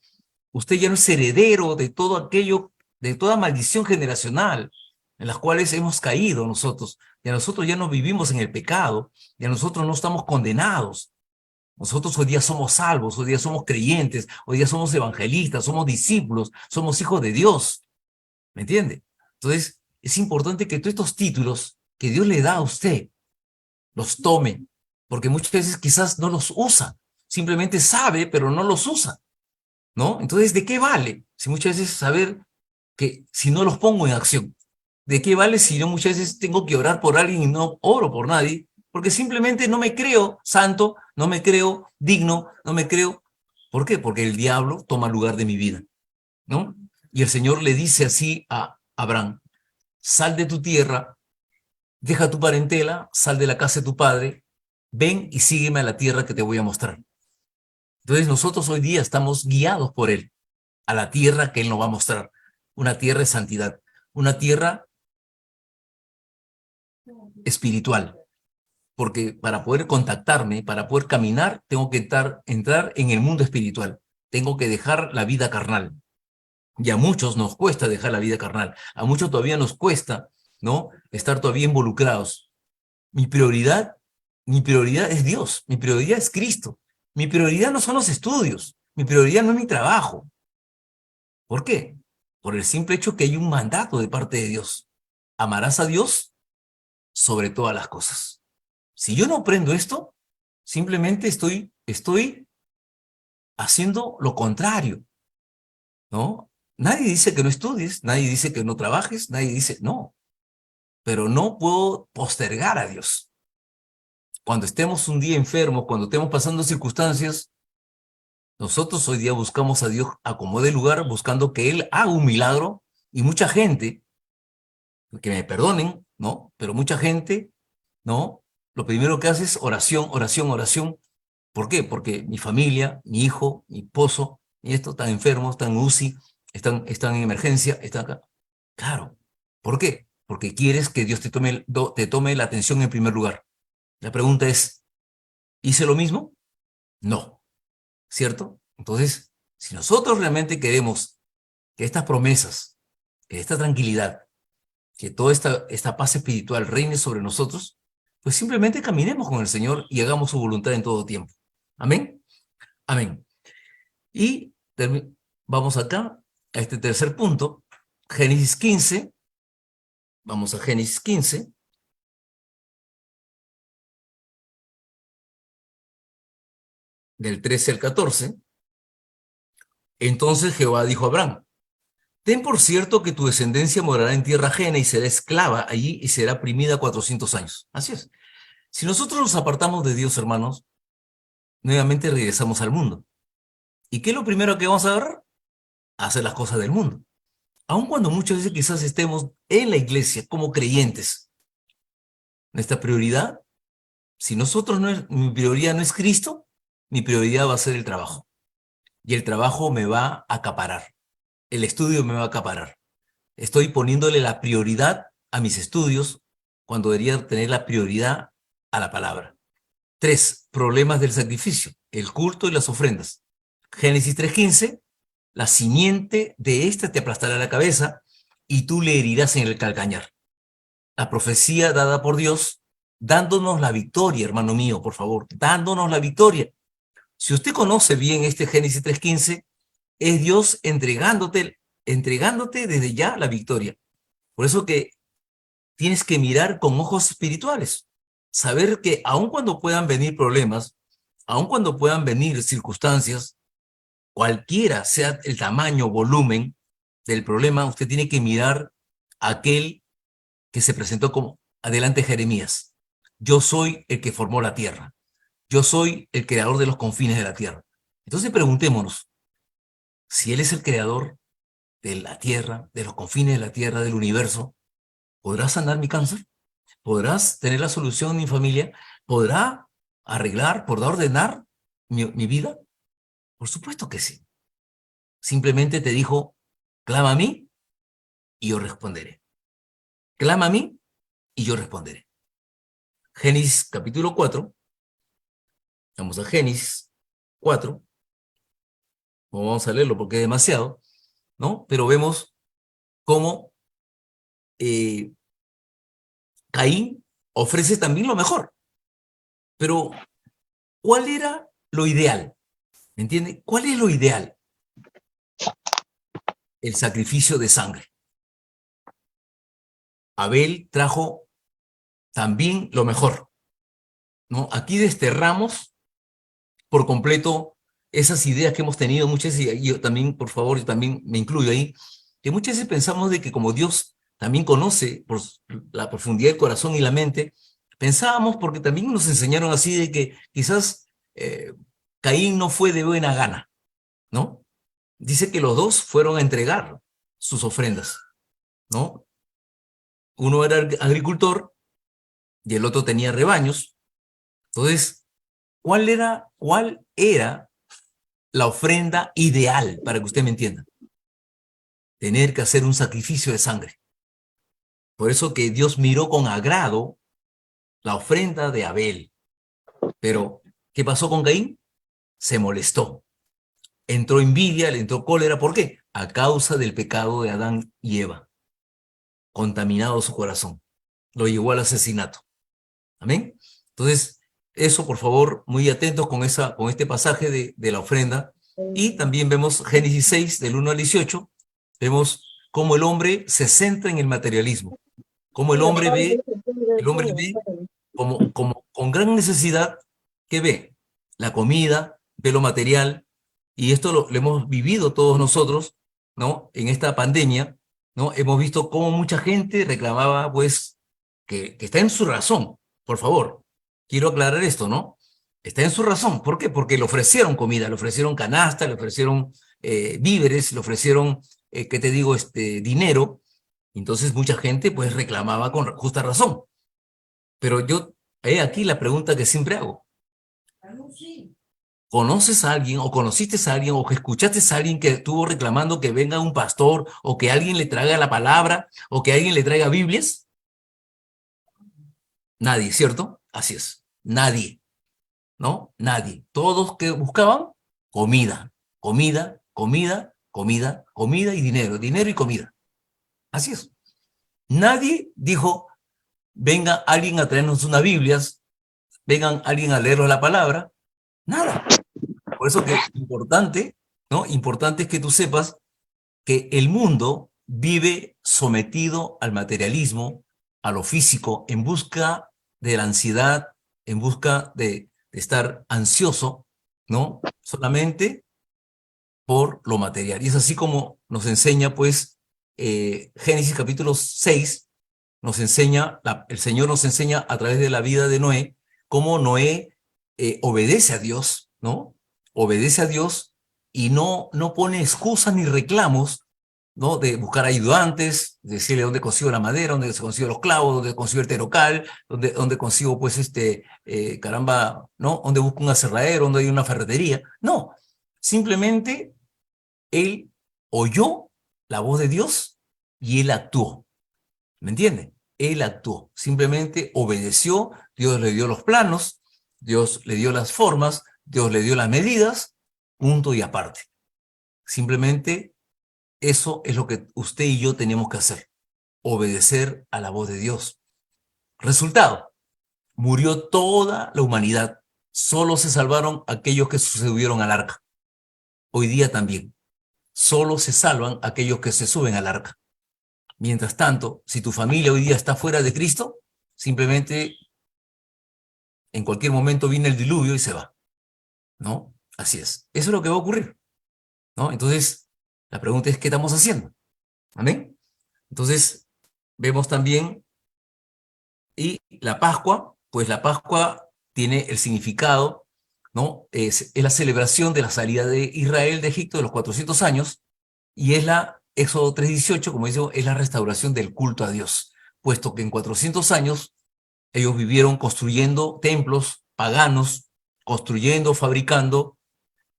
Usted ya no es heredero de todo aquello, de toda maldición generacional en las cuales hemos caído nosotros. Ya nosotros ya no vivimos en el pecado, ya nosotros no estamos condenados. Nosotros hoy día somos salvos, hoy día somos creyentes, hoy día somos evangelistas, somos discípulos, somos hijos de Dios. ¿Me entiende? Entonces, es importante que todos estos títulos que Dios le da a usted los tome, porque muchas veces quizás no los usa, simplemente sabe, pero no los usa, ¿no? Entonces, ¿de qué vale? Si muchas veces saber que si no los pongo en acción, ¿de qué vale si yo muchas veces tengo que orar por alguien y no oro por nadie? Porque simplemente no me creo santo, no me creo digno, no me creo. ¿Por qué? Porque el diablo toma lugar de mi vida, ¿no? Y el Señor le dice así a Abraham: sal de tu tierra, deja tu parentela, sal de la casa de tu padre, ven y sígueme a la tierra que te voy a mostrar. Entonces nosotros hoy día estamos guiados por Él a la tierra que Él nos va a mostrar, una tierra de santidad, una tierra espiritual, porque para poder contactarme, para poder caminar, tengo que entrar en el mundo espiritual, tengo que dejar la vida carnal. Y a muchos nos cuesta dejar la vida carnal, a muchos todavía nos cuesta, ¿no? Estar todavía involucrados. Mi prioridad, mi prioridad es Dios, mi prioridad es Cristo, mi prioridad no son los estudios, mi prioridad no es mi trabajo. ¿Por qué? Por el simple hecho que hay un mandato de parte de Dios. Amarás a Dios sobre todas las cosas. Si yo no aprendo esto, simplemente estoy haciendo lo contrario, ¿no? Nadie dice que no estudies, nadie dice que no trabajes, nadie dice no, pero no puedo postergar a Dios. Cuando estemos un día enfermos, cuando estemos pasando circunstancias, nosotros hoy día buscamos a Dios a como de lugar, buscando que Él haga un milagro, y mucha gente, que me perdonen, ¿no? Pero mucha gente, ¿no? Lo primero que hace es oración, oración, oración, ¿Por qué? Porque mi familia, mi hijo, mi esposo, y esto están enfermos, están en UCI, están en emergencia, están acá. Claro. ¿Por qué? Porque quieres que Dios te tome la atención en primer lugar. La pregunta es, ¿hice lo mismo? No. ¿Cierto? Entonces, si nosotros realmente queremos que estas promesas, que esta tranquilidad, que toda esta paz espiritual reine sobre nosotros, pues simplemente caminemos con el Señor y hagamos su voluntad en todo tiempo. Amén. Amén. Y vamos acá a este tercer punto, Génesis 15. Vamos a Génesis 15, del 13 al 14. Entonces Jehová dijo a Abraham, ten por cierto que tu descendencia morará en tierra ajena y será esclava allí y será oprimida 400 años. Así es. Si nosotros nos apartamos de Dios, hermanos, nuevamente regresamos al mundo. ¿Y qué es lo primero que vamos a agarrar? A hacer las cosas del mundo. Aun cuando muchas veces quizás estemos en la iglesia como creyentes, nuestra prioridad, si nosotros mi prioridad no es Cristo, mi prioridad va a ser el trabajo. Y el trabajo me va a acaparar. El estudio me va a acaparar. Estoy poniéndole la prioridad a mis estudios cuando debería tener la prioridad a la palabra. 3. Problemas del sacrificio, el culto y las ofrendas. Génesis 3:15, la simiente de esta te aplastará la cabeza y tú le herirás en el calcañar. La profecía dada por Dios, dándonos la victoria, hermano mío, por favor, dándonos la victoria. Si usted conoce bien este Génesis 3:15, es Dios entregándote desde ya la victoria. Por eso que tienes que mirar con ojos espirituales, saber que aun cuando puedan venir problemas, aun cuando puedan venir circunstancias, cualquiera sea el tamaño, volumen del problema, usted tiene que mirar a aquel que se presentó como adelante Jeremías. Yo soy el que formó la tierra. Yo soy el creador de los confines de la tierra. Entonces preguntémonos, si Él es el creador de la tierra, de los confines de la tierra, del universo, ¿podrá sanar mi cáncer? ¿Podrás tener la solución en mi familia? ¿Podrá arreglar, podrá ordenar mi vida? Por supuesto que sí. Simplemente te dijo, clama a mí y yo responderé. Clama a mí y yo responderé. Génesis capítulo 4. Vamos a Génesis 4. No vamos a leerlo porque es demasiado, ¿no? Pero vemos cómo eh, Caín ofrece también lo mejor. Pero, ¿cuál era lo ideal? ¿Me entiende? ¿Cuál es lo ideal? El sacrificio de sangre. Abel trajo también lo mejor, ¿no? Aquí desterramos por completo esas ideas que hemos tenido muchas, y yo también, por favor, yo también me incluyo ahí, que muchas veces pensamos de que como Dios también conoce por la profundidad del corazón y la mente, pensábamos, porque también nos enseñaron así, de que quizás Caín no fue de buena gana, ¿no? Dice que los dos fueron a entregar sus ofrendas, ¿no? Uno era agricultor y el otro tenía rebaños. Entonces, ¿cuál era la ofrenda ideal, para que usted me entienda? Tener que hacer un sacrificio de sangre. Por eso que Dios miró con agrado la ofrenda de Abel. Pero, ¿qué pasó con Caín? Se molestó. Entró envidia, le entró cólera. ¿Por qué? A causa del pecado de Adán y Eva. Contaminado su corazón. Lo llevó al asesinato. Amén. Entonces, eso, por favor, muy atentos con este pasaje de la ofrenda. Y también vemos Génesis 6, del 1 al 18. Vemos cómo el hombre se centra en el materialismo. Cómo el hombre ve como con gran necesidad, ¿qué ve? La comida, ve lo material. Y esto lo hemos vivido todos nosotros, ¿no? En esta pandemia, ¿no? Hemos visto cómo mucha gente reclamaba, pues, que está en su razón. Por favor, quiero aclarar esto, ¿no? Está en su razón. ¿Por qué? Porque le ofrecieron comida, le ofrecieron canasta, le ofrecieron víveres, le ofrecieron, ¿qué te digo? Dinero. Entonces mucha gente pues reclamaba con justa razón. Pero yo, he aquí la pregunta que siempre hago. ¿Conoces a alguien o conociste a alguien o que escuchaste a alguien que estuvo reclamando que venga un pastor o que alguien le traiga la palabra o que alguien le traiga Biblias? Nadie, ¿cierto? Así es. Nadie, ¿no? Nadie. Todos que buscaban comida, comida, comida, comida, comida y dinero, dinero y comida. Así es. Nadie dijo, venga alguien a traernos unas Biblias, vengan alguien a leernos la palabra. Nada. Por eso que importante, ¿no? Importante es que tú sepas que el mundo vive sometido al materialismo, a lo físico, en busca de la ansiedad, en busca de estar ansioso, ¿no? Solamente por lo material. Y es así como nos enseña, pues, Génesis capítulo 6, nos enseña, el Señor nos enseña a través de la vida de Noé, cómo Noé obedece a Dios, ¿no? Obedece a Dios y no pone excusas ni reclamos, ¿no? De buscar ayudantes, decirle dónde consigo la madera, dónde se consigo los clavos, dónde consigo el terocal, dónde consigo, pues, caramba, ¿no? Dónde busco un aserradero, dónde hay una ferretería. No, simplemente él oyó la voz de Dios y él actuó. ¿Me entiende? Él actuó, simplemente obedeció, Dios le dio los planos, Dios le dio las formas, Dios le dio las medidas, punto y aparte. Simplemente eso es lo que usted y yo tenemos que hacer, obedecer a la voz de Dios. Resultado, murió toda la humanidad, solo se salvaron aquellos que se subieron al arca. Hoy día también, solo se salvan aquellos que se suben al arca. Mientras tanto, si tu familia hoy día está fuera de Cristo, simplemente en cualquier momento viene el diluvio y se va, ¿no? Así es. Eso es lo que va a ocurrir, ¿no? Entonces, la pregunta es, ¿qué estamos haciendo? ¿Amén? Entonces, vemos también, y la Pascua, pues la Pascua tiene el significado, ¿no? Es la celebración de la salida de Israel de Egipto de los 400 años, y es la Éxodo 3:18, como dice, es la restauración del culto a Dios, puesto que en 400 años ellos vivieron construyendo templos paganos, construyendo, fabricando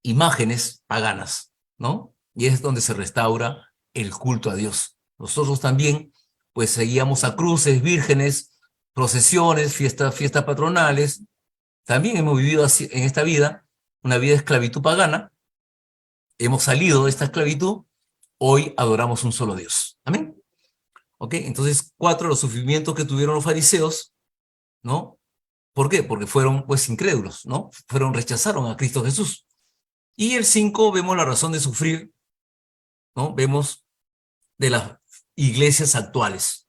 imágenes paganas, ¿no? Y es donde se restaura el culto a Dios. Nosotros también, pues seguíamos a cruces, vírgenes, procesiones, fiestas patronales. También hemos vivido así, en esta vida una vida de esclavitud pagana. Hemos salido de esta esclavitud. Hoy adoramos un solo Dios. Amén. ¿Ok? Entonces, 4, los sufrimientos que tuvieron los fariseos, ¿no? ¿Por qué? Porque fueron, pues, incrédulos, ¿no? Rechazaron a Cristo Jesús. Y el 5, vemos la razón de sufrir, ¿no? Vemos de las iglesias actuales.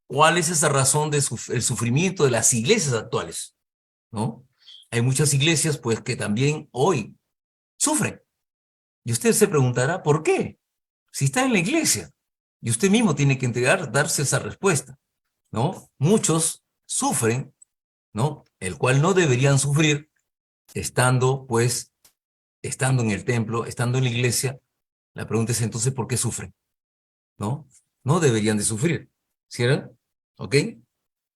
¿Cuál es esa razón de el sufrimiento de las iglesias actuales? ¿No? Hay muchas iglesias, pues, que también hoy sufren. Y usted se preguntará, ¿por qué? Si está en la iglesia. Y usted mismo tiene que darse esa respuesta, ¿no? Muchos sufren, ¿no? El cual no deberían sufrir estando, pues, estando en el templo, estando en la iglesia. La pregunta es entonces, ¿por qué sufren? ¿No? No deberían de sufrir, ¿cierto? ¿Ok?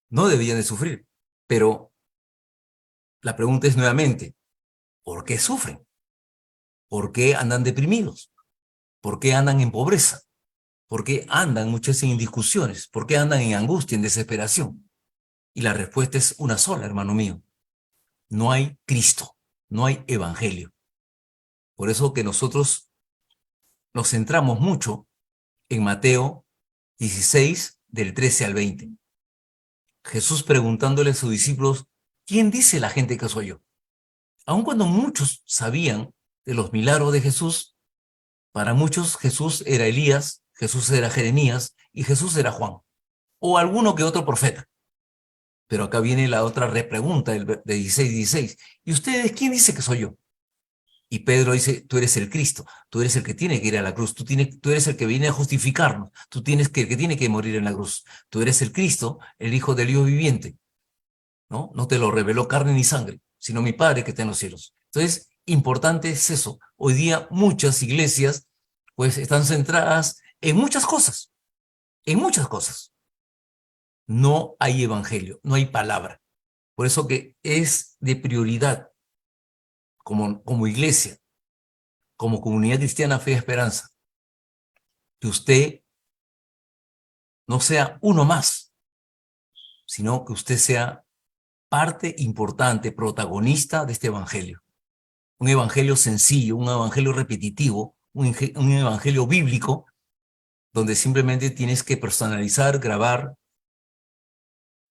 No deberían de sufrir. Pero la pregunta es nuevamente, ¿por qué sufren? ¿Por qué andan deprimidos? ¿Por qué andan en pobreza? ¿Por qué andan muchas veces en discusiones? ¿Por qué andan en angustia, en desesperación? Y la respuesta es una sola, hermano mío. No hay Cristo, no hay evangelio. Por eso que nosotros nos centramos mucho en Mateo 16, del 13 al 20. Jesús preguntándole a sus discípulos, ¿quién dice la gente que soy yo? Aun cuando muchos sabían de los milagros de Jesús, para muchos Jesús era Elías, Jesús era Jeremías y Jesús era Juan, o alguno que otro profeta. Pero acá viene la otra repregunta de 16:16. ¿Y ustedes quién dice que soy yo? Y Pedro dice, tú eres el Cristo, tú eres el que tiene que ir a la cruz, tú eres el que viene a justificarnos, el que tiene que morir en la cruz, tú eres el Cristo, el Hijo del Dios viviente, ¿no? No te lo reveló carne ni sangre, sino mi Padre que está en los cielos. Entonces, importante es eso. Hoy día muchas iglesias, pues, están centradas en muchas cosas, en muchas cosas. No hay evangelio, no hay palabra. Por eso que es de prioridad como iglesia, como comunidad cristiana Fe y Esperanza, que usted no sea uno más, sino que usted sea parte importante, protagonista de este evangelio. Un evangelio sencillo, un evangelio repetitivo, un evangelio bíblico, donde simplemente tienes que personalizar, grabar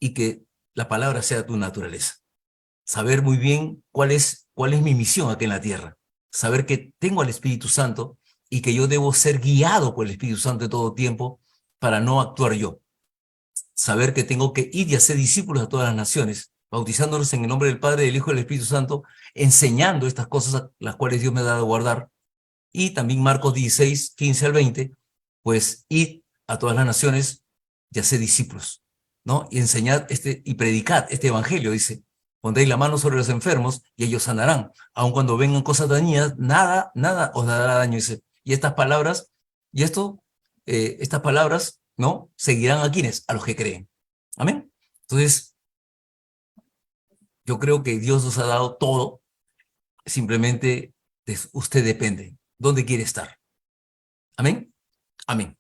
y que la palabra sea tu naturaleza. Saber muy bien cuál es mi misión aquí en la tierra. Saber que tengo al Espíritu Santo y que yo debo ser guiado por el Espíritu Santo de todo tiempo para no actuar yo. Saber que tengo que ir y hacer discípulos a todas las naciones, bautizándolos en el nombre del Padre, del Hijo y del Espíritu Santo, enseñando estas cosas las cuales Dios me ha dado a guardar. Y también Marcos 16, 15 al 20, pues id a todas las naciones y hacer discípulos, ¿no? Y enseñad y predicad este evangelio, dice. Pondréis la mano sobre los enfermos y ellos sanarán. Aun cuando vengan cosas dañinas, nada os dará daño, dice. Y estas palabras, estas palabras, ¿no? Seguirán a quienes, a los que creen. Amén. Entonces, yo creo que Dios nos ha dado todo, simplemente usted depende. ¿Dónde quiere estar? Amén. Amén.